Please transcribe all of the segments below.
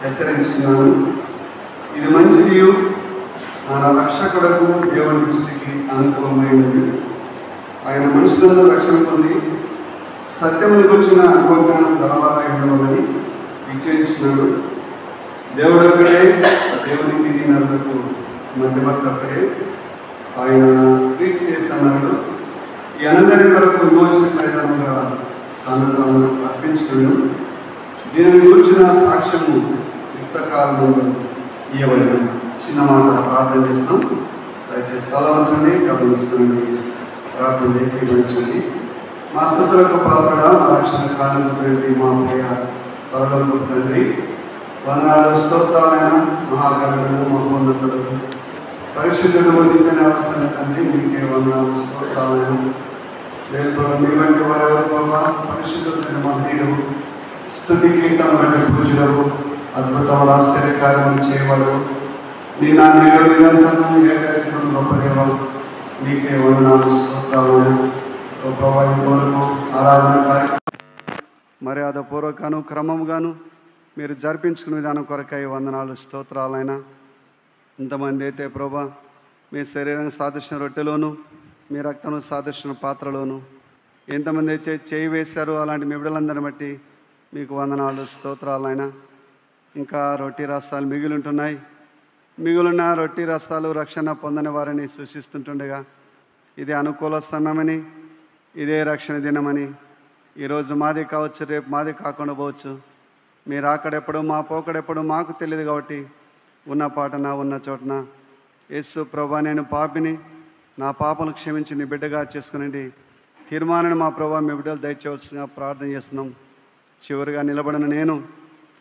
హెచ్చరించుకున్నాను. ఇది మంచిది, మన రక్షకుడకు దేవుని దృష్టికి అనుకూలమైనది. ఆయన మనుషులందరూ రక్షణ పొంది సత్యమును గురించిన అనుభవజ్ఞానం గలవారై ఉండవాలని నిశ్చయించినాడు. దేవుడు ఒక్కడే, దేవునికి నరులకు మధ్యవర్తి ఒక్కడే, ఆయన క్రీస్తు చేస్తున్నాడు. ఈ అందరి కొరకు విమోచన ప్రయత్నంగా తాను అర్పించుకున్నాడు. దీనిని గురించిన సాక్ష్యము యుక్తకాలంలో ఇవ్వబడిన చిన్న మాట ప్రార్థన చేస్తాం. దయచేసి తల వంచండి, గమనించుకోండి, ప్రార్థన ఏకీభవించండి. మా స్తుతులకు పాత్రగా మా రక్షణ కారణమైనటువంటి మా ప్రియ పరలోకపు తండ్రి, వందనాలు స్తోత్రాలైన మహాకరుడు, మహోన్నతుడు, పరిశుద్ధుడు, నిత్య నివాసన తండ్రి, మీకే వందనాలు స్తోత్రాలైన. లేదు మీ వంటి వారెవరు ప్రభా, పరిశుద్ధుడైన మహనీయుడు, స్తుతి కీర్తన వంటి పూజలు, అద్భుతములు ఆశ్చర్యకార్యములు చేయవాడు, నీ నా నిరంతరం ఏకరీతిలో గొప్ప దేవ, మీకే వందనాలు స్తోత్రాలైన. ఓ ప్రభా, ఇంతవరకు ఆరాధన కార్యక్రమం మర్యాదపూర్వకను క్రమముగాను మీరు జరిపించుకునే విధానం కొరకై వందనాలు స్తోత్రాలైనా. ఇంతమంది అయితే ప్రభా, మీ శరీరం సాదృశ్య రొట్టెలోను, మీ రక్తం సాదృశ్య పాత్రలోను ఎంతమంది అయితే చేయి వేశారో అలాంటి మీ బిడ్డలందరిని బట్టి మీకు వందనాలు స్తోత్రాలైనా. ఇంకా రొట్టి రసాలు మిగిలింటున్నాయి. మిగులున్న రొట్టి రసాలు రక్షణ పొందని వారిని సూచిస్తుంటుండగా ఇది అనుకూల సమయమని, ఇదే రక్షణ దినమని, ఈరోజు మాది కావచ్చు, రేపు మాది కాకుండా పోవచ్చు. మీరు అక్కడెప్పుడు మా పోకడెప్పుడు మాకు తెలియదు కాబట్టి ఉన్న పాటన ఉన్న చోటన యేసు ప్రభా, నేను పాపిని, నా పాపను క్షమించి నీ బిడ్డగా చేసుకునండి తీర్మానాన్ని మా ప్రభా మీ బిడ్డలు దయచేవలసిందిగా ప్రార్థన చేస్తున్నాం. చివరిగా నిలబడిన నేను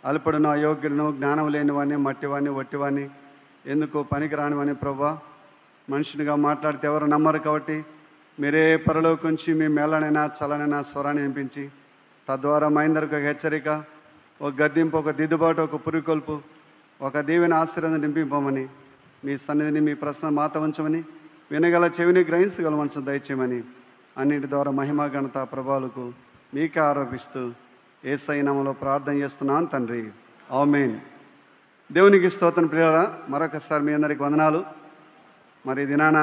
అల్పడును, అయోగ్యుడును, జ్ఞానం లేనివాడిని, మట్టివాడిని, వట్టివాడిని, ఎందుకు పనికిరానివని ప్రభా, మనుషునిగా మాట్లాడితే ఎవరు నమ్మరు కాబట్టి మీరే పరలోకించి మీ మేళనైనా చలనైనా స్వరాన్ని వినిపించి తద్వారా మా అందరికి ఒక హెచ్చరిక, ఒక గద్దింపు, ఒక దిద్దుబాటు, ఒక పురికొల్పు, ఒక దీవెన ఆశీర్వాదం నింపిపోమని, మీ సన్నిధిని మీ ప్రశ్న మాత ఉంచమని, వినగల చెవిని గ్రహించగల మనసు దయచేయమని అన్నింటి ద్వారా మహిమ ఘనత ప్రభావాలకు మీకే ఆరోపిస్తూ యేసయ్య నామములో ప్రార్థన చేస్తున్నాను తండ్రి, ఆమేన్. దేవునికి స్తోత్రం. ప్రియులారా, మరొకసారి మీ అందరికి వందనాలు. మరి దినాన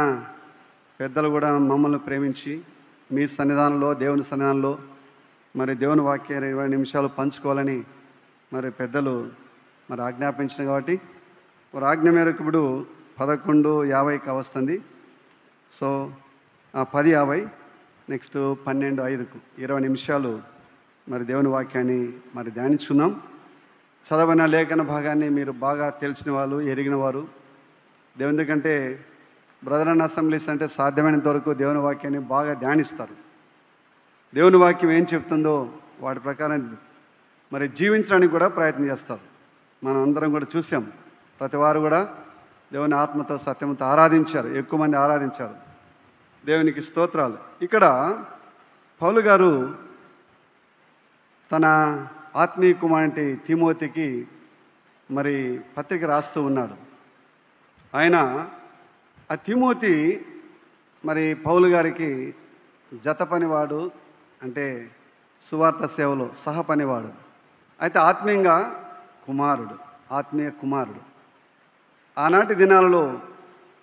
పెద్దలు కూడా మమ్మల్ని ప్రేమించి మీ సన్నిధానంలో, దేవుని సన్నిధానంలో మరి దేవుని వాక్యాన్ని 20 నిమిషాలు పంచుకోవాలని మరి పెద్దలు మరి ఆజ్ఞాపించిన కాబట్టి వారి ఆజ్ఞ మేరకు ఇప్పుడు 11:50కి వస్తుంది. సో 10:50 నెక్స్ట్ 12:05కు 20 నిమిషాలు మరి దేవుని వాక్యాన్ని మరి ధ్యానించుకుందాం. చదవన లేఖన భాగాన్ని మీరు బాగా తెలిసిన వాళ్ళు, ఎరిగిన వారు దేవుని, ఎందుకంటే బ్రదర్ అండ్ అసెంబ్లీస్ అంటే సాధ్యమైనంత వరకు దేవుని వాక్యాన్ని బాగా ధ్యానిస్తారు. దేవుని వాక్యం ఏం చెప్తుందో వాటి ప్రకారం మరి జీవించడానికి కూడా ప్రయత్నం చేస్తారు. మనం అందరం కూడా చూసాం. ప్రతి వారు కూడా దేవుని ఆత్మతో సత్యంతో ఆరాధించారు, ఎక్కువ మంది ఆరాధించారు. దేవునికి స్తోత్రాలు. ఇక్కడ పౌలు గారు తన ఆత్మీయ కుమారుడి తిమోతికి మరి పత్రిక రాస్తూ ఉన్నాడు. ఆయన ఆ తిమోతి మరి పౌలు గారికి జత పనివాడు, అంటే సువార్త సేవలో సహ పనివాడు, అయితే ఆత్మీయంగా కుమారుడు, ఆత్మీయ కుమారుడు. ఆనాటి దినాలలో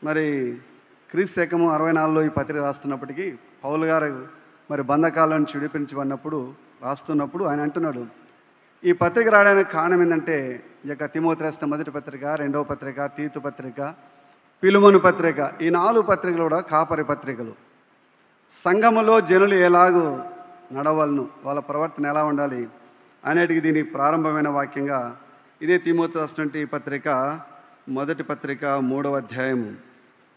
మరి క్రీస్తు శకము 64లో ఈ పత్రిక రాస్తున్నప్పటికీ పౌలు గారు మరి బంధకాల నుంచి విడిపించబడినప్పుడు రాస్తున్నప్పుడు ఆయన అంటున్నాడు, ఈ పత్రిక రాయడానికి కారణం ఏంటంటే ఈ యొక్క తిమోతి రాసిన మొదటి పత్రిక, రెండవ పత్రిక, తీతు పత్రిక, పిలుమను పత్రిక, ఈ 4 పత్రికలు కూడా కాపరి పత్రికలు. సంఘములో జనులు ఎలాగూ నడవలను, వాళ్ళ ప్రవర్తన ఎలా ఉండాలి అనేటికి దీని ప్రారంభమైన వాక్యంగా ఇదే తిమోతి రాసినటువంటి ఈ పత్రిక మొదటి పత్రిక 3వ అధ్యాయం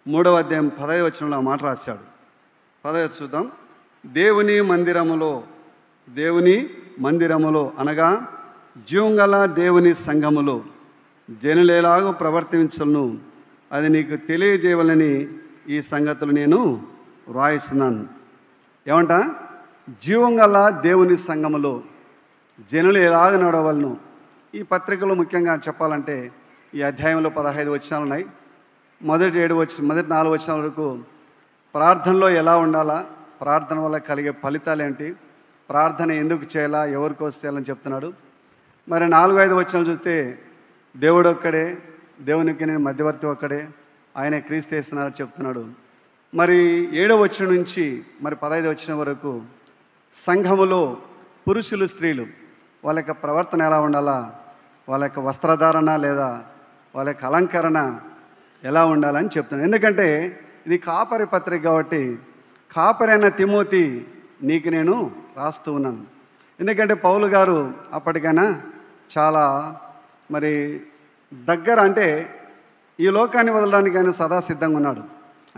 15వ వచనంలో ఆ మాట రాశాడు. 15 చూద్దాం. దేవుని మందిరములో అనగా జీవంగల దేవుని సంఘములో జనులు ఎలాగో ప్రవర్తించలను అది నీకు తెలియజేయవలని ఈ సంగతులు నేను వ్రాయిస్తున్నాను. ఏమంట? జీవంగల దేవుని సంఘములో జనులు ఎలాగ నడవలను. ఈ పత్రికలో ముఖ్యంగా చెప్పాలంటే ఈ అధ్యాయంలో 15 వచనాలు ఉన్నాయి. మొదటి 4 వచనాల వరకు ప్రార్థనలో ఎలా ఉండాలా, ప్రార్థన వల్ల కలిగే ఫలితాలు ఏంటి, ప్రార్థన ఎందుకు చేయాలా, ఎవరి కోసం చేయాలని చెప్తున్నాడు. మరి 4-5 వచనాలు చూస్తే దేవుడు ఒక్కడే, దేవునికి నేను మధ్యవర్తి ఒక్కడే, ఆయన క్రీస్తు చేస్తున్నారని చెప్తున్నాడు. మరి 7వ వచనం నుంచి మరి 15వ వచనం వరకు సంఘములో పురుషులు స్త్రీలు వాళ్ళ యొక్క ప్రవర్తన ఎలా ఉండాలా, వాళ్ళ యొక్క వస్త్రధారణ లేదా వాళ్ళ యొక్క అలంకరణ ఎలా ఉండాలని చెప్తున్నాను. ఎందుకంటే ఇది కాపరి పత్రిక కాబట్టి కాపరి అయిన తిమోతి నీకు నేను రాస్తూ ఉన్నాను. ఎందుకంటే పౌలు గారు అప్పటికైనా చాలా మరి దగ్గర, అంటే ఈ లోకాన్ని వదలడానికి ఆయన సదా సిద్ధంగా ఉన్నాడు.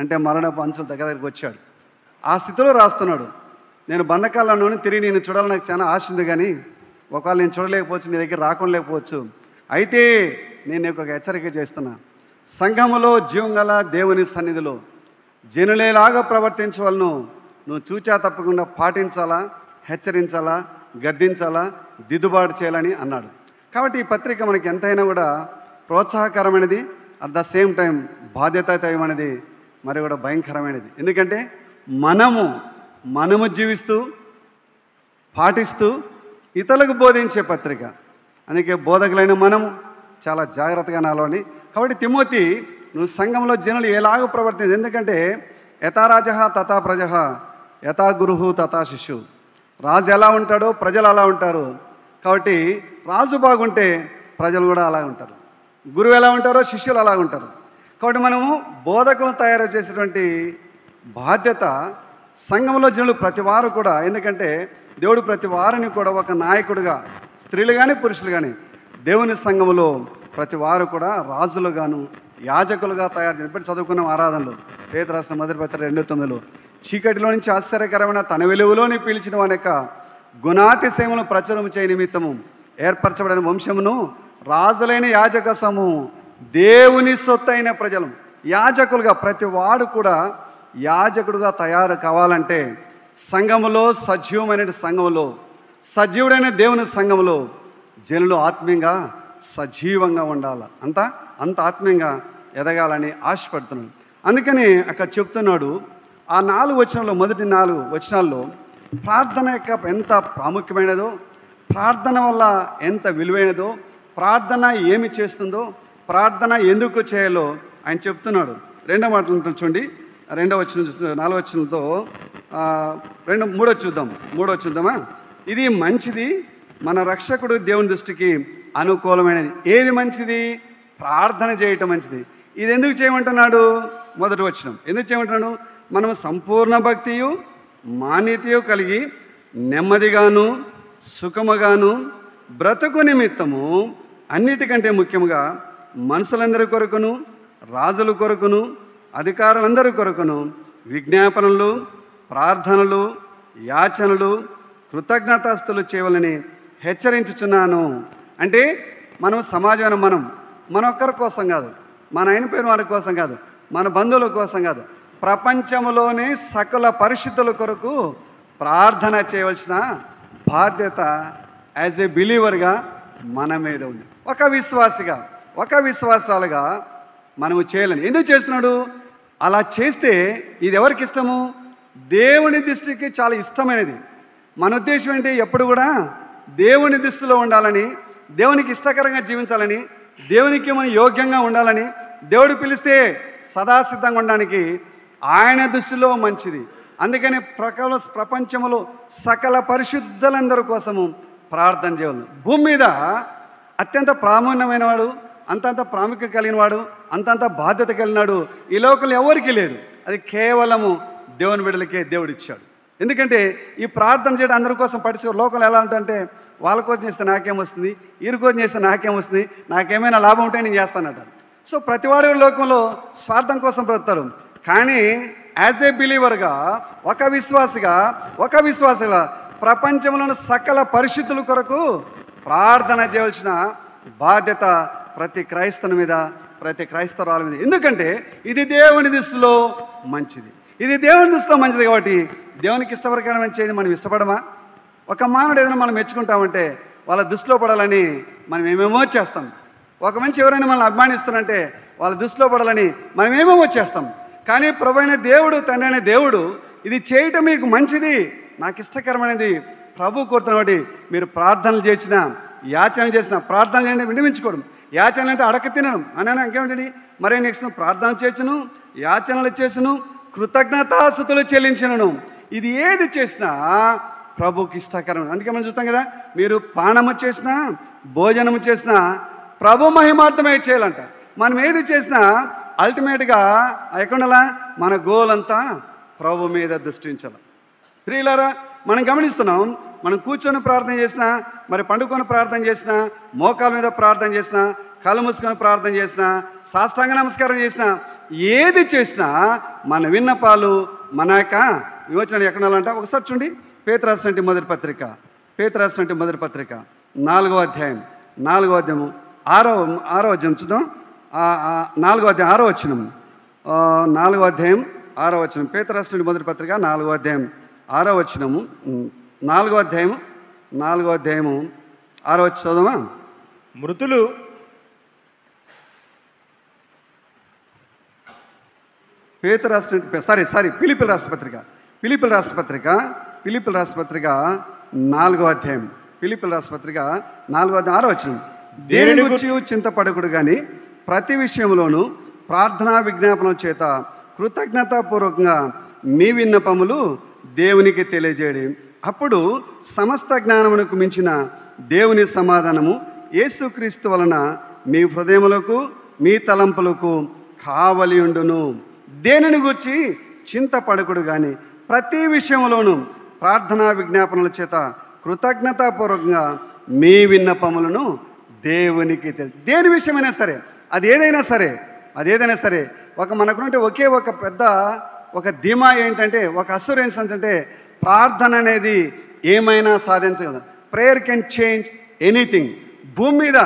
అంటే మరణపు అంచుల దగ్గరికి వచ్చాడు. ఆ స్థితిలో రాస్తున్నాడు, నేను బంధకాలంలోనే తిరిగి నేను చూడాలని నాకు చాలా ఆశ ఉంది, కానీ ఒకవేళ నేను చూడలేకపోవచ్చు, నీ దగ్గర రాకుండా అయితే నేను నీకు ఒక హెచ్చరిక చేస్తున్నా. సంఘములో జీవం గల దేవుని సన్నిధిలో జనులేలాగా ప్రవర్తించవలను నువ్వు చూచా తప్పకుండా పాటించాలా, హెచ్చరించాలా, గద్దించాలా, దిద్దుబాటు చేయాలని అన్నాడు. కాబట్టి ఈ పత్రిక మనకి ఎంతైనా కూడా ప్రోత్సాహకరమైనది, అట్ ద సేమ్ టైం బాధ్యతాయుతమైనది, మరి కూడా భయంకరమైనది. ఎందుకంటే మనము జీవిస్తూ పాటిస్తూ ఇతరులకు బోధించే పత్రిక. అందుకే బోధకులైన మనము చాలా జాగ్రత్తగా నాలోని. కాబట్టి తిమోతి, నువ్వు సంఘంలో జనులు ఎలాగ ప్రవర్తించు. ఎందుకంటే యథా రాజ తథా ప్రజ, యథా గురు తథా శిష్యు. రాజు ఎలా ఉంటాడో ప్రజలు అలా ఉంటారు. కాబట్టి రాజు బాగుంటే ప్రజలు కూడా అలా ఉంటారు, గురువు ఎలా ఉంటారో శిష్యులు అలా ఉంటారు. కాబట్టి మనము బోధకులను తయారు చేసేటువంటి బాధ్యత సంఘంలో జనులు ప్రతి వారు కూడా. ఎందుకంటే దేవుడు ప్రతి వారిని కూడా ఒక నాయకుడిగా, స్త్రీలు కానీ పురుషులు కానీ దేవుని సంఘంలో ప్రతి వారు కూడా రాజులుగాను యాజకులుగా తయారు చేసి. ఇప్పుడు చదువుకున్నాం ఆరాధనలో, పేతురు రాసిన మొదటి పత్రిక 2:9, చీకటిలో నుంచి ఆశ్చర్యకరమైన తన వెలుగులోని పిలిచిన వాని యొక్క గుణాతిశయమును ప్రచురం చేయ నిమిత్తము ఏర్పరచబడిన వంశమును రాజులైన యాజక సమూహం, దేవుని సొత్తైన ప్రజలు. యాజకులుగా ప్రతి వాడు కూడా యాజకుడుగా తయారు కావాలంటే సంఘములో, సజీవమైన సంఘములో, సజీవుడైన దేవుని సంఘములో జనులు ఆత్మీయంగా సజీవంగా ఉండాలి. అంత ఆత్మీయంగా ఎదగాలని ఆశపడుతున్నాడు. అందుకని అక్కడ చెప్తున్నాడు, ఆ 4 వచనాల్లో, మొదటి 4 వచనాల్లో ప్రార్థన యొక్క ఎంత ప్రాముఖ్యమైనదో, ప్రార్థన వల్ల ఎంత విలువైనదో, ప్రార్థన ఏమి చేస్తుందో, ప్రార్థన ఎందుకు చేయాలో ఆయన చెప్తున్నాడు. 2వ మాటలు చూడండి, 2వ వచనం 4వ వచనంతో 3వ చూద్దామా. ఇది మంచిది, మన రక్షకుడు దేవుని దృష్టికి అనుకూలమైనది. ఏది మంచిది? ప్రార్థన చేయటం మంచిది. ఇది ఎందుకు చేయమంటున్నాడు? మొదటి వచనం ఎందుకు చేయమంటున్నాడు? మనం సంపూర్ణ భక్తియు మాన్యతయు కలిగి నెమ్మదిగాను సుఖముగాను బ్రతుకు నిమిత్తము అన్నిటికంటే ముఖ్యముగా మనుషులందరి కొరకును, రాజుల కొరకును, అధికారులందరి కొరకును విజ్ఞాపనలు, ప్రార్థనలు, యాచనలు, కృతజ్ఞతాస్తులు చేయవాలని హెచ్చరించుచున్నాను. అంటే మనం సమాజంలో మన ఒక్కరి కోసం కాదు, మన ఆయన పేరు వారి కోసం కాదు, మన బంధువుల కోసం కాదు, ప్రపంచంలోనే సకల పరిశుద్ధుల కొరకు ప్రార్థన చేయవలసిన బాధ్యత యాజ్ ఏ బిలీవర్గా మన మీద ఉంది. ఒక విశ్వాసిగా, ఒక విశ్వాసాలుగా మనము చేయాలని. ఎందుకు చేస్తున్నాడు? అలా చేస్తే ఇది ఎవరికి ఇష్టము? దేవుని దృష్టికి చాలా ఇష్టమైనది. మన ఉద్దేశం ఏంటి? ఎప్పుడు కూడా దేవుని దృష్టిలో ఉండాలని, దేవునికి ఇష్టకరంగా జీవించాలని, దేవునికి మనం యోగ్యంగా ఉండాలని, దేవుడు పిలిస్తే సదాసిద్ధంగా ఉండడానికి ఆయన దృష్టిలో మంచిది. అందుకని ప్రపంచంలో సకల పరిశుద్ధులందరి కోసము ప్రార్థన చేయాలి. భూమి మీద అత్యంత ప్రాముఖ్యమైన వాడు, అంతంత ప్రాముఖ్యత కలిగిన వాడు, అంతంత బాధ్యత కలిగినాడు ఈ లోకంలో ఎవరికీ లేదు. అది కేవలము దేవుని బిడ్డలకే దేవుడు ఇచ్చాడు. ఎందుకంటే ఈ ప్రార్థన చేయడం అందరి కోసం పట్టించుకో. లోకంలో ఎలా ఉంటుందంటే వాళ్ళ కోసం చేస్తే నాకేమొస్తుంది, వీరి కోసం చేస్తే నాకేమొస్తుంది, నాకేమైనా లాభం ఉంటే నేను చేస్తానట. సో ప్రతివాడు లోకంలో స్వార్థం కోసం బ్రతుకుతారు. కానీ యాజ్ ఏ బిలీవర్గా, ఒక విశ్వాసిగా ప్రపంచంలోని సకల పరిశుద్ధుల కొరకు ప్రార్థన చేయవలసిన బాధ్యత ప్రతి క్రైస్తవుని మీద, ప్రతి క్రైస్తవురాల మీద. ఎందుకంటే ఇది దేవుని దృష్టిలో మంచిది. ఇది దేవుని దృష్టిలో మంచిది కాబట్టి దేవునికి ఇష్టపరకమైన చేయని మనం ఇష్టపడమా? ఒక మానవుడు ఏదైనా మనం మెచ్చుకుంటామంటే వాళ్ళ దృష్టిలో పడాలని మనం ఏమేమో చేస్తాం. ఒక మనిషి ఎవరైనా మనల్ని అభిమానిస్తున్నారంటే వాళ్ళ దృష్టిలో పడాలని మనం ఏమేమో చేస్తాం. కానీ ప్రభువైన దేవుడు, తండ్రి అయిన దేవుడు ఇది చేయటం మీకు మంచిది, నాకు ఇష్టకరమైనది ప్రభు కోరుతున్న. కాబట్టి మీరు ప్రార్థనలు చేసినా, యాచన చేసినా, ప్రార్థన చేయండి, వినిపించుకోవడం. యాచన అంటే అడక తినడం అని ఇంకేమిటండి? మరి నెక్స్ట్ ప్రార్థన చేర్చును, యాచనలు చేసును, కృతజ్ఞతాస్తుతులు చెల్లించను. ఇది ఏది చేసినా ప్రభుకి ఇష్టకరం. అందుకే మనం చూస్తాం కదా, మీరు పానము చేసినా భోజనము చేసినా ప్రభు మహిమార్థమే చేయాలంట. మనం ఏది చేసినా అల్టిమేట్గా ఎక్కడలా మన గోల్ అంతా ప్రభు మీద దృష్టించాలి. ప్రియులారా, మనం గమనిస్తున్నాం, మనం కూర్చొని ప్రార్థన చేసినా, మరి పండుకొని ప్రార్థన చేసినా, మోకాల మీద ప్రార్థన చేసినా, కళ్ళు మూసుకొని ప్రార్థన చేసినా, సాష్టాంగ నమస్కారం చేసినా, ఏది చేసినా మన విన్నపాలు మన యొక్క విమోచన ఎక్కడాలంట. ఒకసారి చూడండి, పేతురు రాసినటువంటి మొదటి పత్రిక 4వ అధ్యాయం 6వ వచనం చూద్దాం. 4వ అధ్యాయం 6వ వచనం 4వ అధ్యాయం 6వ వచనం పేతురు రాసినటువంటి మొదటి పత్రిక 4వ అధ్యాయం 6వ వచనము 4వ అధ్యాయము 6వ వచనం చదువుమా. మృతులు పేతురు రాసినటువంటి ఫిలిప్పీయుల రాసిన పత్రిక 4వ అధ్యాయం 4వ అధ్యాయం 6వ వచనం. దేనిని గురించి చింతపడకుడు కానీ ప్రతి విషయంలోనూ ప్రార్థనా విజ్ఞాపనం చేత కృతజ్ఞతాపూర్వకంగా మీ విన్నపములు దేవునికి తెలియజేయడి. అప్పుడు సమస్త జ్ఞానమునకు మించిన దేవుని సమాధానము యేసుక్రీస్తు వలన మీ హృదయములకు మీ తలంపులకు కావలి ఉండును. దేనిని గురించి చింతపడకుడు కానీ ప్రతి విషయంలోనూ ప్రార్థనా విజ్ఞాపనల చేత కృతజ్ఞతాపూర్వకంగా మీ విన్నపములను దేవునికి దేని విషయమైనా సరే, అది ఏదైనా సరే మనకుంటే ఒకే ఒక పెద్ద ధీమా ఏంటంటే, ఒక అస్యూరెన్స్ అంటే ప్రార్థన అనేది ఏమైనా సాధించగలదు. Prayer can change anything. భూమి మీద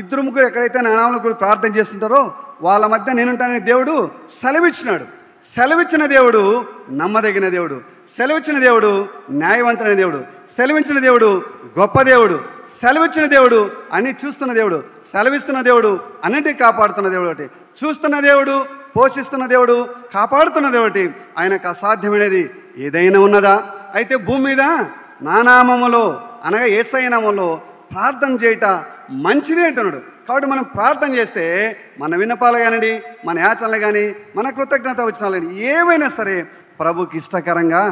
2-3 ఎక్కడైతే నానాముల గురించి ప్రార్థన చేస్తుంటారో వాళ్ళ మధ్య నేనుంటానని దేవుడు సెలవిచ్చిన దేవుడు నమ్మదగిన దేవుడు, సెలవిచ్చిన దేవుడు న్యాయవంతుడైన దేవుడు, సెలవిచ్చిన దేవుడు గొప్ప దేవుడు, సెలవిచ్చిన దేవుడు అన్ని చూస్తున్న దేవుడు, సెలవిస్తున్న దేవుడు అన్నింటినీ కాపాడుతున్న దేవుడు ఒకటి, చూస్తున్న దేవుడు, పోషిస్తున్న దేవుడు, కాపాడుతున్న దేవుడు. ఆయనకు అసాధ్యమైనది ఏదైనా ఉన్నదా? అయితే భూమి మీద నా నామములో అనగా యేసయ్య నామములో ప్రార్థన చేయట మంచిది అంటున్నాడు. కాబట్టి మనం ప్రార్థన చేస్తే మన విన్నపాలు కానివ్వండి, మన యాచనలు కానీ, మన కృతజ్ఞత వచనాలు కానీ ఏవైనా సరే ప్రభుకి ఇష్టకరంగా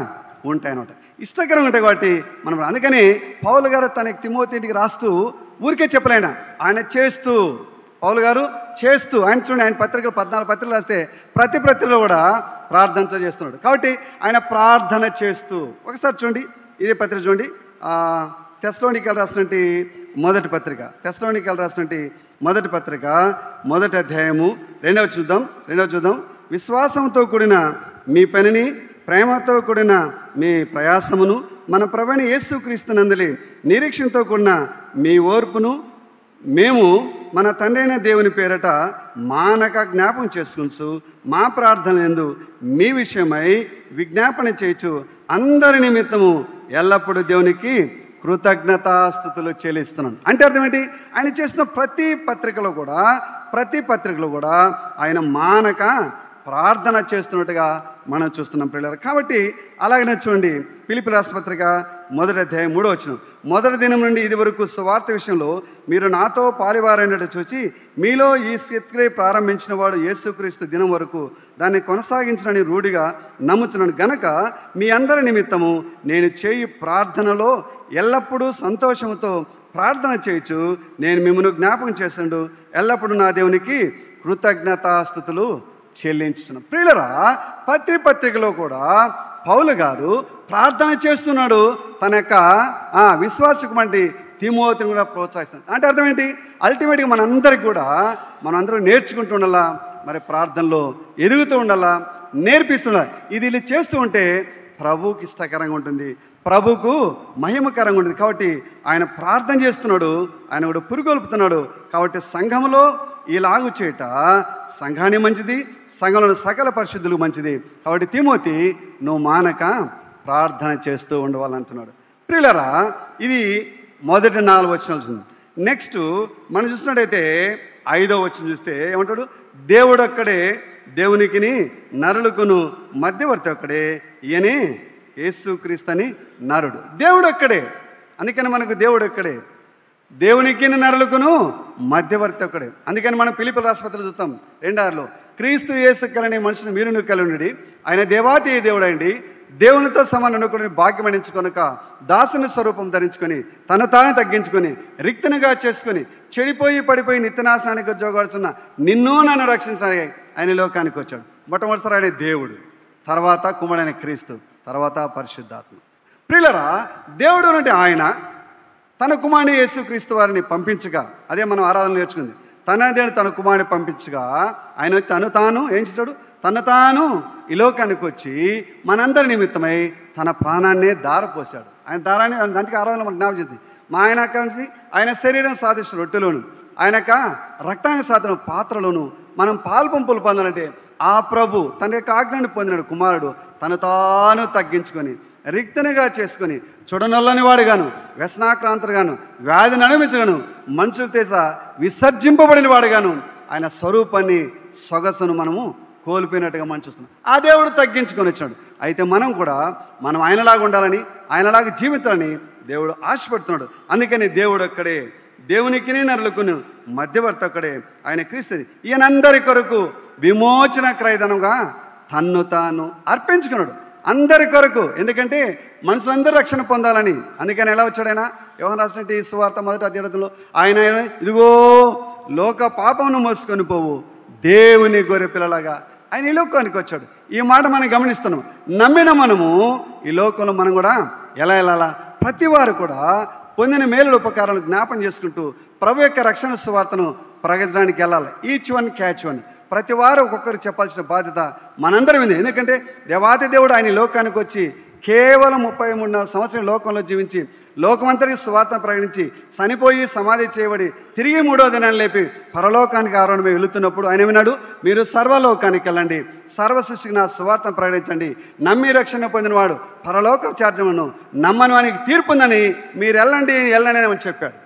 ఉంటాయన్నమాట. ఇష్టకరంగా ఉంటాయి కాబట్టి మనం అందుకని పౌలు గారు తన తిమోతికి రాస్తూ ఊరికే చెప్పలేడు, ఆయన చేస్తూ, పౌలు గారు చేస్తూ, ఆయన చూడండి, ఆయన పత్రికలు 14 పత్రికలు రాస్తే ప్రతి పత్రికలో కూడా ప్రార్థనతో చేస్తున్నాడు. కాబట్టి ఆయన ప్రార్థన చేస్తూ, ఒకసారి చూడండి ఇదే పత్రిక చూడండి, తెస్సలోనికీయులకు రాసినటువంటి మొదటి పత్రిక మొదటి అధ్యాయము 2వ చూద్దాం. విశ్వాసంతో కూడిన మీ పనిని, ప్రేమతో కూడిన మీ ప్రయాసమును, మన ప్రభువైన యేసుక్రీస్తునందలి నిరీక్షణతో కూడిన మీ ఓర్పును మేము మన తండ్రి అయిన దేవుని పేరట మానక జ్ఞాపం చేసుకుంటూ మా ప్రార్థన యందు మీ విషయమై విజ్ఞాపన చేయొచ్చు అందరి నిమిత్తము ఎల్లప్పుడూ దేవునికి కృతజ్ఞతాస్తుతులు చెల్లిస్తున్నాను. అంటే అర్థం ఏంటి? ఆయన చేసిన ప్రతి పత్రికలో కూడా ఆయన మానక ప్రార్థన చేస్తున్నట్టుగా మనం చూస్తున్నాం ప్రియులారా. కాబట్టి అలాగనే చూడండి, ఫిలిప్పీయుల రాసిన పత్రిక 1వ అధ్యాయం 3వ వచనం. మొదటి దినం నుండి ఇది వరకు సువార్త విషయంలో మీరు నాతో పాలివారైనట్టు చూచి మీలో ఈ సత్క్రియ ప్రారంభించిన వాడు యేసుక్రీస్తు దినం వరకు దాన్ని కొనసాగించడానికి రూఢిగా నమ్ముతున్నాను గనక మీ అందరి నిమిత్తము నేను చేయు ప్రార్థనలో ఎల్లప్పుడూ సంతోషంతో ప్రార్థన చేయొచ్చు నేను మిమ్మల్ని జ్ఞాపకం చేస్తుండు ఎల్లప్పుడూ నా దేవునికి కృతజ్ఞతాస్తుతులు చెల్లించుతున్నాం. ప్రియులరా, పత్రికలో కూడా పౌలు గారు ప్రార్థన చేస్తున్నాడు, తన యొక్క విశ్వాసకు వంటి తిమోతిని కూడా ప్రోత్సహిస్తున్నాడు. అంటే అర్థం ఏంటి? అల్టిమేట్గా మనందరూ నేర్చుకుంటూ ఉండాలా, మరి ప్రార్థనలో ఎదుగుతూ ఉండాలా, నేర్పిస్తుండాలి. ఇది చేస్తూ ఉంటే ప్రభువుకి ఇష్టకరంగా ఉంటుంది, ప్రభుకు మహిమకరంగా ఉంటుంది. కాబట్టి ఆయన ప్రార్థన చేస్తున్నాడు, ఆయన కూడా పురుగొల్పుతున్నాడు. కాబట్టి సంఘంలో ఇలాగు చేయట సంఘాన్ని మంచిది, సంఘంలో సకల పరిశుద్ధులు మంచిది. కాబట్టి తిమోతి నువ్వు మానక ప్రార్థన చేస్తూ ఉండవాలంటున్నాడు. ప్రియులరా, ఇది మొదటి 4 వచనాలు చూస్తుంది. నెక్స్ట్ మనం చూసినట్టయితే 5వ వచనం చూస్తే ఏమంటాడు? దేవుడు ఒక్కడే, దేవునికిని నరులకును మధ్యవర్తి ఒక్కడే, ఈయనే యేసుక్రీస్తు అని నరుడు. దేవుడు ఒక్కడే, అందుకని మనకు దేవుడు ఒక్కడే. దేవునికి నరులకును మధ్యవర్తి ఒకడే. అందుకని మనం పిలిపిల రాష్ట్రపతిలో చూస్తాం 2:6 క్రీస్తు యేసు కలని మనుషుని మీరును కలిగి ఆయన దేవాతి దేవుడండి, దేవునితో సమానుకుని భాగ్యం ఎంచుకొనక దాసుని స్వరూపం ధరించుకొని తను తాను తగ్గించుకొని రిక్తనిగా చేసుకుని చెడిపోయి పడిపోయి నిత్యనాశనానికి ఉద్యోగాడుతున్న నిన్ను నన్ను రక్షించడానికి ఆయన లోకానికి వచ్చాడు. మొట్టమొదటిసారి ఆయన దేవుడు, తర్వాత కుమారుడైన క్రీస్తు, తర్వాత పరిశుద్ధాత్మ. ప్రియులరా, దేవుడు అంటే ఆయన తన కుమారుని యేసుక్రీస్తు వారిని పంపించగా, అదే మనం ఆరాధన నేర్చుకుంది, తన కుమారుని పంపించగా ఆయన తను తాను ఏం చేశాడు? తను తాను ఈ లోకానికి వచ్చి మనందరి నిమిత్తమై తన ప్రాణాన్నే దారపోసాడు. ఆయన దారాన్ని అందుకే ఆరాధన మనకు జ్ఞాపకం చేసింది. మా ఆయన శరీరం సాధించిన రొట్టెలోను, ఆయనక రక్తాన్ని సాధించిన పాత్రలోను మనం పాల్పంపులు పొందాలంటే ఆ ప్రభు తన యొక్క ఆజ్ఞను పొందినాడు. కుమారుడు తను తాను తగ్గించుకొని రిక్తనిగా చేసుకొని చూడనొల్లని వాడుగాను, వ్యసనాక్రాంతుడుగాను, వ్యాధిని అనుభవించగాను, మనుషులు చేస విసర్జింపబడిన వాడుగాను ఆయన స్వరూపాన్ని సొగసును మనము కోల్పోయినట్టుగా మనం చూస్తున్నాం. ఆ దేవుడు తగ్గించుకొని వచ్చాడు. అయితే మనం కూడా ఆయనలాగా ఉండాలని, ఆయనలాగా జీవితాలని దేవుడు ఆశపడుతున్నాడు. అందుకని దేవుడు అక్కడే దేవునికి నరులకును మధ్యవర్తి ఒక్కడే ఆయన క్రీస్తు. ఈయనందరి కొరకు విమోచన క్రయధనంగా తన్ను తాను అర్పించుకున్నాడు, అందరి కొరకు. ఎందుకంటే మనుషులందరూ రక్షణ పొందాలని. అందుకని ఎలా వచ్చాడు ఆయన? యోహాను రాసినటువంటి ఈ సువార్త 1వ అధ్యాయంలో ఆయన ఇదిగో లోక పాపమును మోసుకొని పోవు దేవుని గొర్రె పిల్లలాగా ఆయన ఈ లోకానికి వచ్చాడు. ఈ మాట మనం గమనిస్తున్నాం. నమ్మిన మనము ఈ లోకంలో మనం కూడా ఎలా ప్రతి వారు కూడా పొందిన మేలుల ఉపకారాలను జ్ఞాపం చేసుకుంటూ ప్రభు యొక్క రక్షణ సువార్తను ప్రకటించడానికి వెళ్ళాలి. Each one catch one. ప్రతి వారు ఒక్కొక్కరు చెప్పాల్సిన బాధ్యత మనందరం ఉంది. ఎందుకంటే దేవాతి దేవుడు ఆయన లోకానికి వచ్చి కేవలం 33 సంవత్సరం లోకంలో జీవించి లోకమంతరికి సువార్తను ప్రకటించి చనిపోయి సమాధి చేయబడి తిరిగి 3వ దినాన్ని లేపి పరలోకానికి ఆరోహణమై వెళుతున్నప్పుడు ఆయన విన్నాడు, మీరు సర్వలోకానికి వెళ్ళండి, సర్వ సృష్టికి నా సువార్తను ప్రకటించండి, నమ్మి రక్షణ పొందినవాడు పరలోక చార్జమును, నమ్మని వానికి తీర్పుందని మీరు వెళ్ళండి అని చెప్పాడు.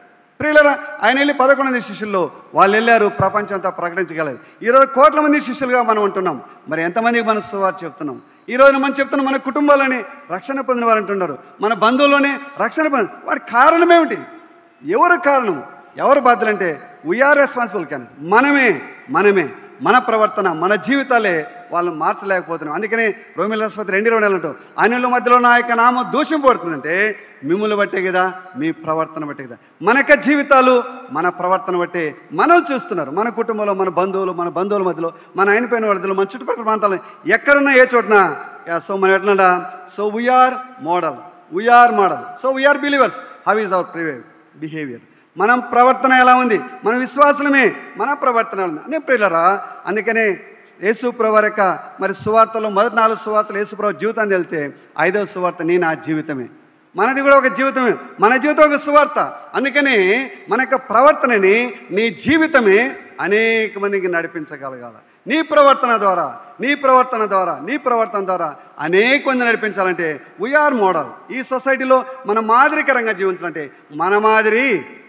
ప్రియులరా, ఆయన వెళ్ళి 11 మంది శిష్యుల్లో వాళ్ళు వెళ్ళారు, ప్రపంచం అంతా ప్రకటించగలరు. ఈరోజు కోట్ల మంది శిష్యులుగా మనం ఉంటున్నాం. మరి ఎంతమందికి మనం సువార్త చెప్తున్నాం? ఈరోజు మనం చెప్తున్నాం మన కుటుంబాల్లోనే రక్షణ పొందిన వారు అంటున్నారు, మన బంధువుల్లోనే రక్షణ పొందిన వాటి కారణం ఏమిటి? ఎవరు కారణం? ఎవరు బాధ్యులంటే వీఆర్ రెస్పాన్సిబుల్. కానీ మనమే మన ప్రవర్తన, మన జీవితాలే వాళ్ళని మార్చలేకపోతున్నాం. అందుకని రోమిల రాష్ట్రపతి 2:20 అంటూ అన్యుల మధ్యలో నా యొక్క నామం దూషింపబడుతుందంటే మిమ్మల్ని బట్టే కదా, మీ ప్రవర్తన బట్టే కదా. మన యొక్క జీవితాలు మన ప్రవర్తన బట్టే మనం చూస్తున్నారు. మన కుటుంబంలో మన బంధువుల మధ్యలో, మన అయినపోయిన మధ్యలో, మన చుట్టుపక్కల ప్రాంతాల్లో ఎక్కడున్నా ఏ చోటన. సో మనం ఎట్లా? So we are model. So we are believers. How is our behaviour? మనం ప్రవర్తన ఎలా ఉంది? మన విశ్వాసమే మన ప్రవర్తన ఉంది అనే ప్రియులరా. అందుకనే యేసుప్రభు యొక్క మరి సువార్తలో మొదటి 4 సువార్తలు యేసుప్రభు జీవితాన్ని వెళ్తే 5వ సువార్త నా జీవితమే. మనది కూడా ఒక జీవితమే, మన జీవితం ఒక సువార్త. అందుకని మన యొక్క ప్రవర్తనని, నీ జీవితమే అనేక మందికి నడిపించగలగాల. నీ ప్రవర్తన ద్వారా అనేక మంది నడిపించాలంటే వీఆర్ మోడల్. ఈ సొసైటీలో మన మాదిరికరంగా జీవించాలంటే మన మాదిరి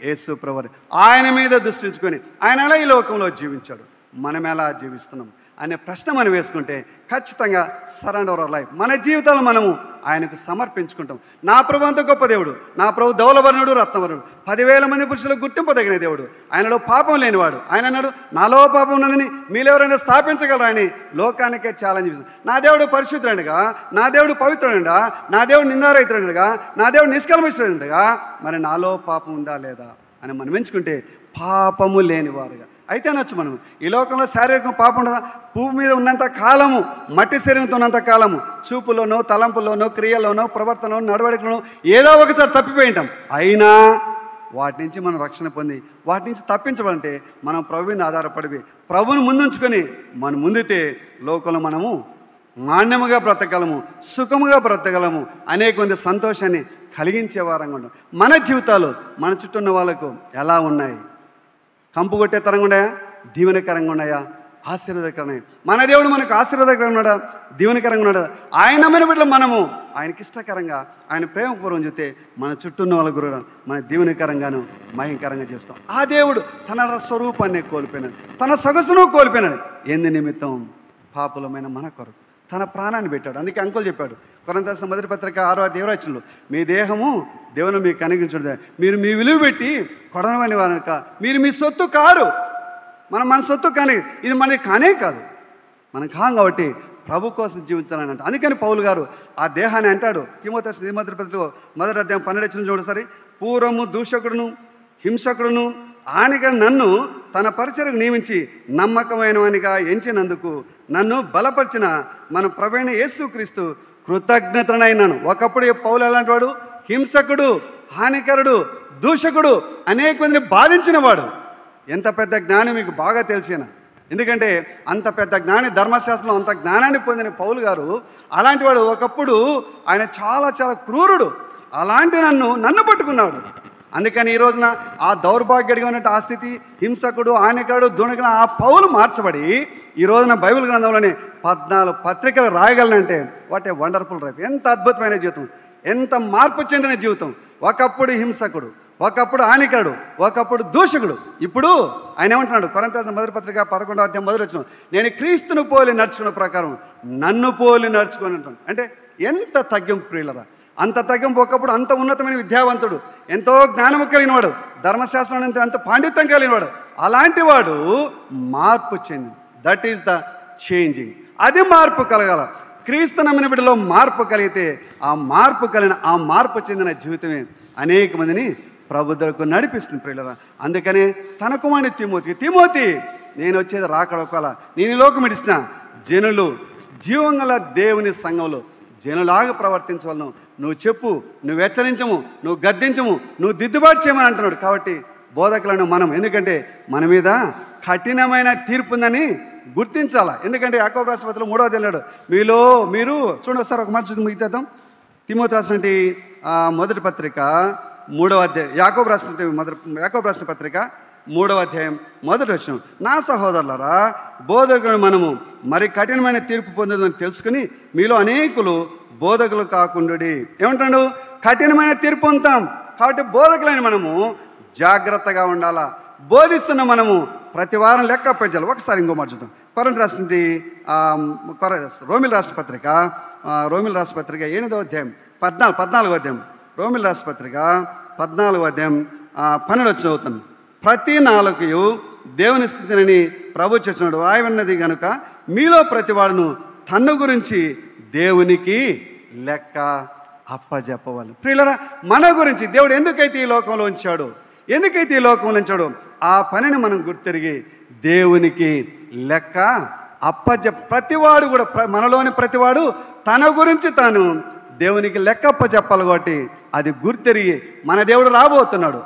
యేసుప్రభు. ఆయన మీద దృష్టించుకొని ఆయన ఎలా ఈ లోకంలో జీవించాడు, మనం ఎలా జీవిస్తున్నాం అనే ప్రశ్న మనం వేసుకుంటే ఖచ్చితంగా సరెండర్ అవర్ లైఫ్, మన జీవితాలు మనము ఆయనకు సమర్పించుకుంటాం. నా ప్రభు అంత గొప్ప దేవుడు, నా ప్రభు ధవలవర్ణుడు, రత్నవర్ణుడు, 10,000 మంది పురుషులకు గుర్తింపదగిన దేవుడు, ఆయనలో పాపం లేనివాడు. ఆయన అన్నాడు, నాలో పాపం ఉన్నదని మీరెవరైనా స్థాపించగలరా అని లోకానికే ఛాలెంజ్ చేశాడు. నా దేవుడు పరిశుద్ధుడుగా, నా దేవుడు పవిత్రుడుగా, నా దేవుడు నిందారహితుడుగా, నా దేవుడు నిష్కల్మషుడుగా, మరి నాలో పాపం ఉందా లేదా అని మనం ఎంచుకుంటే పాపము లేనివారుగా అయితే అనొచ్చు. మనం ఈ లోకంలో శారీరక పాపం ఉండదా? భూమి మీద ఉన్నంత కాలము, మట్టి శరీరంతో ఉన్నంత కాలము చూపులోనో, తలంపుల్లోనో, క్రియల్లోనో, ప్రవర్తనలోనో, నడవడికలోనో ఏదో ఒకసారి తప్పిపోయి ఉంటాం. అయినా వాటి నుంచి మనం రక్షణ పొంది వాటి నుంచి తప్పించబడంటే మనం ప్రభువుని ఆధారపడి ప్రభువుని ముందుంచుకొని మనం ముందుతే లోకంలో మనము మాన్యముగా బ్రతకగలము, సుఖముగా బ్రతకగలము, అనేక మంది సంతోషాన్ని కలిగించే వారంగా ఉంటాం. మన జీవితాలు మన చుట్టూ ఉన్న వాళ్ళకు ఎలా ఉన్నాయి? కంపు కొట్టే తరంగా ఉన్నాయా? దీవెనకరంగా ఉన్నాయా? ఆశీర్వాదకరమైన మన దేవుడు మనకు ఆశీర్వాదకరంగా ఉన్నాడా? దీవెనకరంగా ఉన్నాడా? ఆయన నమ్మిన బిడ్డలు మనము ఆయనకి ఇష్టకరంగా, ఆయన ప్రేమపూర్వం చూస్తే మన చుట్టూ ఉన్న వాళ్ళ గురు మన దీవెనకరంగాను భయంకరంగా చేస్తాం. ఆ దేవుడు తన స్వరూపాన్ని కోల్పోయినాడు, తన సొగసును కోల్పోయినాడు. ఎందు నిమిత్తం? పాపులమైన మన కొరకు. తన ప్రాణాన్ని పెట్టాడు. అందుకే అంకుల్ చెప్పాడు కొరింథీయులకు మొదటి పత్రిక 6వ అధ్యాయంలో, మీ దేహము దేవుని మీకు కనిగించడం, మీరు మీ విలువ పెట్టి కొడవని వారు మీరు మీ సొత్తు కారు. మన సొత్తు కానీ ఇది మనకి కానే కాదు, మనం కాం కాబట్టి ప్రభు కోసం జీవించాలని అంట. అందుకని పౌలు గారు ఆ దేహాన్ని అంటాడు తిమోతి మొదటి పత్రిక మొదటి అధ్యాయం 12 చూడు సరే, పూర్వము దూషకుడును హింసకుడును ఆయనగా నన్ను తన పరిచయకు నియమించి నమ్మకమైన వానిగా ఎంచినందుకు నన్ను బలపరిచిన మన ప్రభువైన యేసుక్రీస్తు కృతజ్ఞతనైనాను. ఒకప్పుడు పౌలు ఎలాంటి వాడు? హింసకుడు, హానికరుడు, దూషకుడు, అనేక మందిని బాధించిన వాడు. ఎంత పెద్ద జ్ఞాని మీకు బాగా తెలిసిన, ఎందుకంటే అంత పెద్ద జ్ఞాని, ధర్మశాస్త్రంలో అంత జ్ఞానాన్ని పొందిన పౌలు గారు అలాంటి వాడు. ఒకప్పుడు ఆయన చాలా చాలా క్రూరుడు. అలాంటి నన్ను పట్టుకున్నాడు. అందుకని ఈ రోజున ఆ దౌర్భాగ్యుడిగా ఉన్నట్టు ఆ స్థితి, హింసకుడు, హానికరుడు, దుణకుడు ఆ పౌలు మార్చబడి ఈ రోజున బైబిల్ గ్రంథంలోనే 14 పత్రికలు రాయగలనంటే వాట్ ఏ వండర్ఫుల్ లైఫ్. ఎంత అద్భుతమైన జీవితం, ఎంత మార్పు చెందిన జీవితం. ఒకప్పుడు హింసకుడు, ఒకప్పుడు హానికరుడు, ఒకప్పుడు దూషకుడు. ఇప్పుడు ఆయన ఏమంటున్నాడు? కొరింథీయులకు మొదటి పత్రిక 11వ అధ్యాయం మొదటి వచనం, నేను క్రీస్తును పోలి నడుచుకున్న ప్రకారం నన్ను పోలి నడుచుకొని అంటాను. అంటే ఎంత తగ్గింపు ప్రియులరా, అంత తగ్గింపు. ఒకప్పుడు అంత ఉన్నతమైన విద్యావంతుడు, ఎంతో జ్ఞానము కలిగినవాడు, ధర్మశాస్త్రం అంత పాండిత్యం కలిగినవాడు. అలాంటి వాడు మార్పు చెంది, దట్ ఈస్ ద చేంజింగ్. అది మార్పు కలగాల. క్రీస్తు నమ్మిన బిడ్డలో మార్పు కలిగితే ఆ మార్పు చెందిన జీవితమే అనేక మందిని ప్రభు దగ్గరకు నడిపిస్తుంది ప్రియులరా. అందుకనే తన కుమారుని తిమోతి నేను వచ్చేది రాకడొకలా, నేను ఈ లోకం ఇడిచిన జనులు జీవంగల దేవుని సంఘంలో జనులాగా ప్రవర్తించవలను. నువ్వు చెప్పు, నువ్వు హెచ్చరించము, నువ్వు గద్దించము, నువ్వు దిద్దుబాటు చేయమని అంటున్నాడు. కాబట్టి బోధకులను మనం, ఎందుకంటే మన మీద కఠినమైన తీర్పు ఉందని గుర్తించాలా. ఎందుకంటే యాకోబు రాసిన పత్రికలో 3వ అధ్యాయంలో మీరు చూడండి ఒకసారి, ఒక మాట చూసి ముగిచేద్దాం. తిమోతి రాసినటువంటి మొదటి పత్రిక 3వ అధ్యాయం, యాకోబు రాసిన పత్రిక 3వ అధ్యాయం మొదటి వచనం, నా సహోదరులారా బోధకులు మనము మరి కఠినమైన తీర్పు పొందేదని తెలుసుకుని మీలో అనేకులు బోధకులు కాకుండా. ఏమంటాడు? కఠినమైన తీర్పు పొందుతాం కాబట్టి బోధకులైన మనము జాగ్రత్తగా ఉండాలా. బోధిస్తున్న మనము ప్రతి వారం లెక్క పెంచాలి. ఒకసారి ఇంకో మాట చూద్దాం. రోమిల్ రాష్ట్ర పత్రిక 8వ అధ్యాయం 14వ అధ్యాయం, రోమిల్ రాష్ట్ర పత్రిక 14వ అధ్యాయం 12 వచనం చదువుతాను. ప్రతి నాలుకయు దేవుని స్థితిని ప్రభు చెప్తున్నాడు, రాయబడినది కనుక మీలో ప్రతివాడును తన్ను గురించి దేవునికి లెక్క అప్పజెప్పవాలి. ప్రియులరా, మన గురించి దేవుడు ఎందుకైతే ఈ లోకంలో ఉంచాడో ఆ పనిని మనం గుర్తిరిగి దేవునికి లెక్క ప్రతివాడు కూడా, మనలోని ప్రతివాడు తన గురించి తాను దేవునికి లెక్క అప్పచెప్పాలి. కాబట్టి అది గుర్తిరిగి మన దేవుడు రాబోతున్నాడు.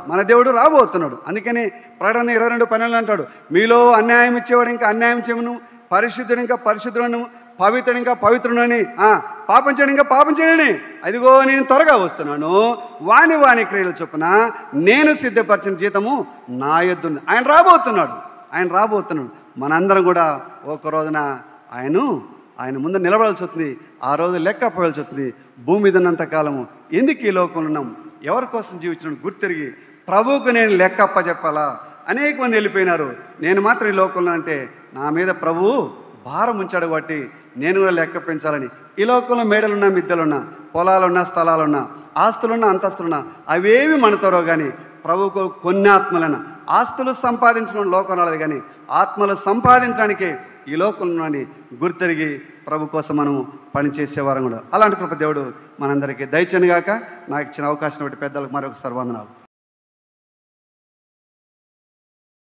అందుకని ప్రకటన 22:12 అంటాడు, మీలో అన్యాయం ఇచ్చేవాడు ఇంకా అన్యాయం చేయను, పరిశుద్ధుడు ఇంకా పరిశుద్ధులను, పవిత్రుడు ఇంకా పవిత్రుడని, పాపం చేయడం ఇంకా పాపం చేయడని, అదిగో నేను త్వరగా వస్తున్నాను, వాని క్రియల చొప్పున నేను సిద్ధపరిచిన జీతము నా యొద్ద. ఆయన రాబోతున్నాడు. మనందరం కూడా ఒక రోజున ఆయన ముందు నిలబడాల్సి వస్తుంది. ఆ రోజు లెక్క అప్పవలసి వస్తుంది. భూమి మీద ఉన్నంతకాలము ఎందుకు ఈ లోకంలో ఉన్నాం, ఎవరి కోసం జీవించడం గుర్తిరిగి ప్రభువుకు నేను లెక్క అప్పచెప్పాలా. అనేక మంది వెళ్ళిపోయినారు, నేను మాత్రం ఈ లోకంలో అంటే నా మీద ప్రభువు భారం ఉంచాడు. కాబట్టి నేను కూడా లెక్క పెంచాలని. ఈ లోకంలో మేడలున్నా, మిద్దెలున్నా, పొలాలున్నా, స్థలాలున్నా, ఆస్తులున్నా, అంతస్తులున్నా, అవేవి మనతోరో కానీ ప్రభువుకు కొన్ని ఆత్మలైనా. ఆస్తులు సంపాదించడం లోకం రాలేదు, కానీ ఆత్మలు సంపాదించడానికే ఈ లోకంలోని గుర్తిరిగి ప్రభు కోసం మనము పనిచేసేవారం కూడా. అలాంటి కృప దేవుడు మనందరికీ దయచేయనుగాక. నాకు ఇచ్చిన అవకాశం బట్టి పెద్దలకు మరొకసారి వందనాలు.